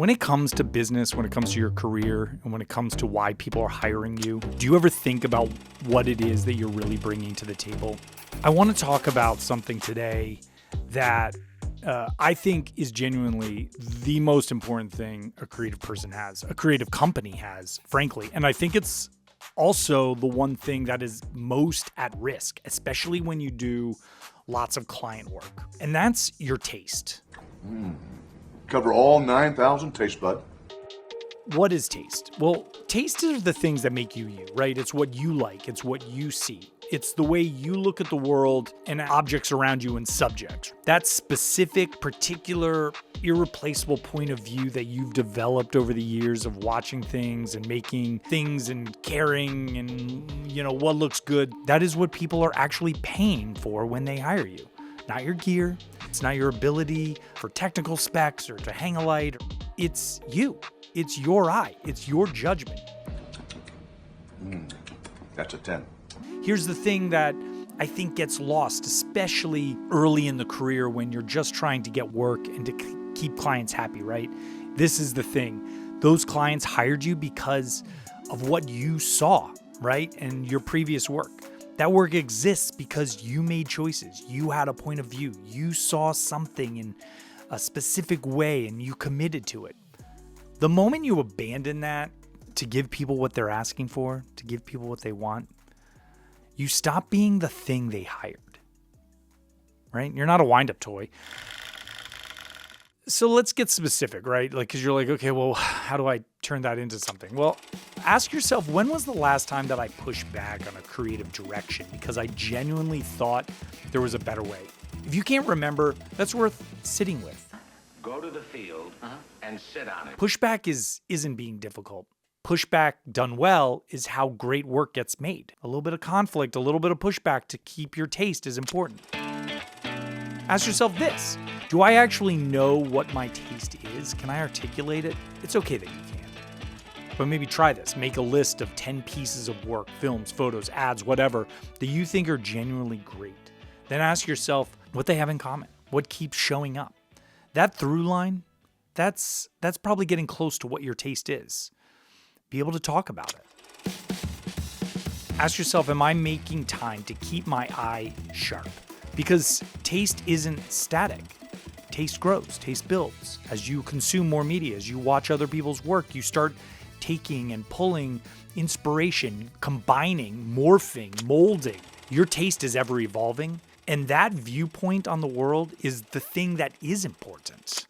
When it comes to business, when it comes to your career, and when it comes to why people are hiring you, do you ever think about what it is that you're really bringing to the table? I want to talk about something today that I think is genuinely the most important thing a creative person has, a creative company has, frankly. And I think it's also the one thing that is most at risk, especially when you do lots of client work. And that's your taste. Cover all 9,000 taste bud. What is taste? Well, taste is the things that make you you, right? It's what you like. It's what you see. It's the way you look at the world and objects around you and subjects. That specific, particular, irreplaceable point of view that you've developed over the years of watching things and making things and caring and, what looks good. That is what people are actually paying for when they hire you. Not your gear. It's not your ability for technical specs or to hang a light. It's you. It's your eye. It's your judgment. That's a 10. Here's the thing that I think gets lost, especially early in the career when you're just trying to get work and to keep clients happy, right? This is the thing. Those clients hired you because of what you saw, right? And your previous work. That work exists because you made choices. You had a point of view. You saw something in a specific way and you committed to it. The moment you abandon that to give people what they're asking for, to give people what they want, you stop being the thing they hired, right? You're not a wind-up toy. So let's get specific, right? Because you're like, okay, well, how do I turn that into something? Well, ask yourself, when was the last time that I pushed back on a creative direction because I genuinely thought there was a better way? If you can't remember, that's worth sitting with. Go to the field and sit on it. Pushback isn't being difficult. Pushback done well is how great work gets made. A little bit of conflict, a little bit of pushback to keep your taste is important. Ask yourself this. Do I actually know what my taste is? Can I articulate it? It's okay that you can't. But maybe try this. Make a list of 10 pieces of work, films, photos, ads, whatever, that you think are genuinely great. Then ask yourself what they have in common. What keeps showing up? That through line, that's probably getting close to what your taste is. Be able to talk about it. Ask yourself, am I making time to keep my eye sharp? Because taste isn't static. Taste grows, taste builds. As you consume more media, as you watch other people's work, you start taking and pulling inspiration, combining, morphing, molding. Your taste is ever evolving, and that viewpoint on the world is the thing that is important.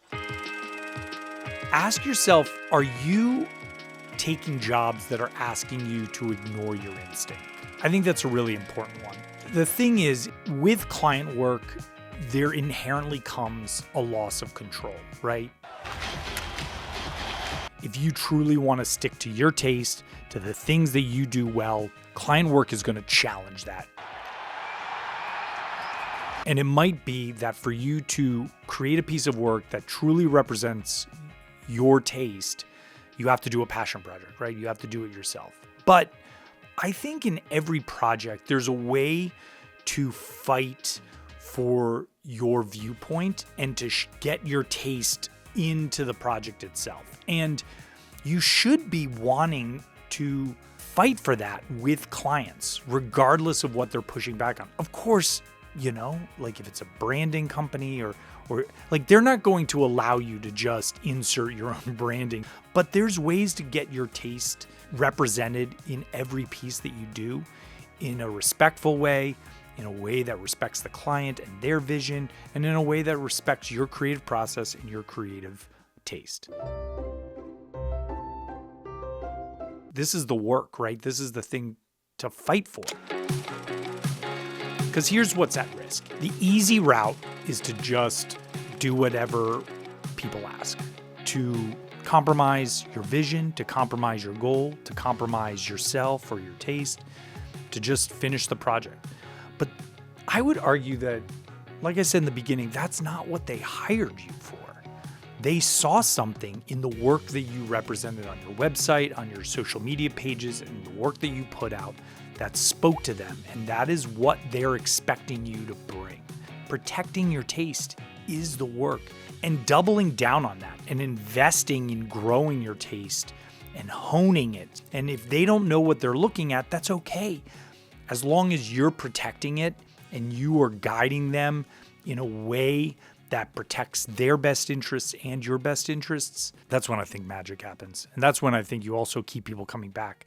Ask yourself, are you taking jobs that are asking you to ignore your instinct? I think that's a really important one. The thing is, with client work, there inherently comes a loss of control, right? If you truly want to stick to your taste, to the things that you do well, client work is going to challenge that. And it might be that for you to create a piece of work that truly represents your taste, you have to do a passion project, right? You have to do it yourself. But I think in every project, there's a way to fight for your viewpoint and to get your taste into the project itself. And you should be wanting to fight for that with clients, regardless of what they're pushing back on. Of course, like if it's a branding company or like they're not going to allow you to just insert your own branding, but there's ways to get your taste represented in every piece that you do in a respectful way, in a way that respects the client and their vision, and in a way that respects your creative process and your creative taste. This is the work, right? This is the thing to fight for. Because here's what's at risk. The easy route is to just do whatever people ask, to compromise your vision, to compromise your goal, to compromise yourself or your taste, to just finish the project. But I would argue that, like I said in the beginning, that's not what they hired you for. They saw something in the work that you represented on your website, on your social media pages, and the work that you put out that spoke to them, and that is what they're expecting you to bring. Protecting your taste is the work, and doubling down on that and investing in growing your taste and honing it. And if they don't know what they're looking at, that's okay. As long as you're protecting it and you are guiding them in a way that protects their best interests and your best interests, that's when I think magic happens. And that's when I think you also keep people coming back.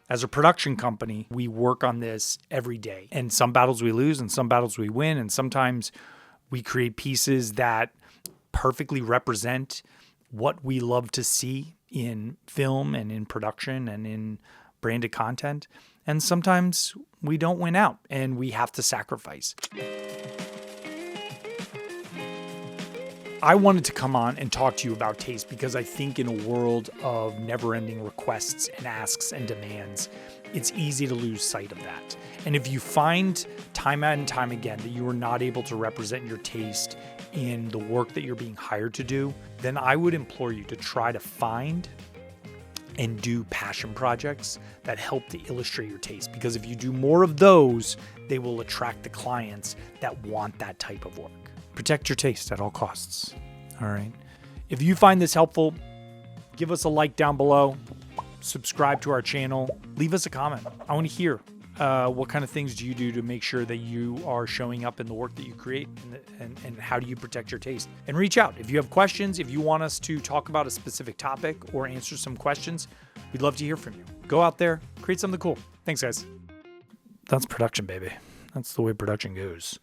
As a production company, we work on this every day. And some battles we lose and some battles we win. And sometimes we create pieces that perfectly represent what we love to see in film and in production and in branded content. And sometimes we don't win out and we have to sacrifice. I wanted to come on and talk to you about taste because I think in a world of never-ending requests and asks and demands, it's easy to lose sight of that. And if you find time and time again that you are not able to represent your taste in the work that you're being hired to do, then I would implore you to try to find and do passion projects that help to illustrate your taste. Because if you do more of those, they will attract the clients that want that type of work. Protect your taste at all costs. All right. If you find this helpful, give us a like down below, subscribe to our channel, leave us a comment. I want to hear what kind of things do you do to make sure that you are showing up in the work that you create, and how do you protect your taste? And reach out. If you have questions, if you want us to talk about a specific topic or answer some questions, we'd love to hear from you. Go out there, create something cool. Thanks, guys. That's production, baby. That's the way production goes.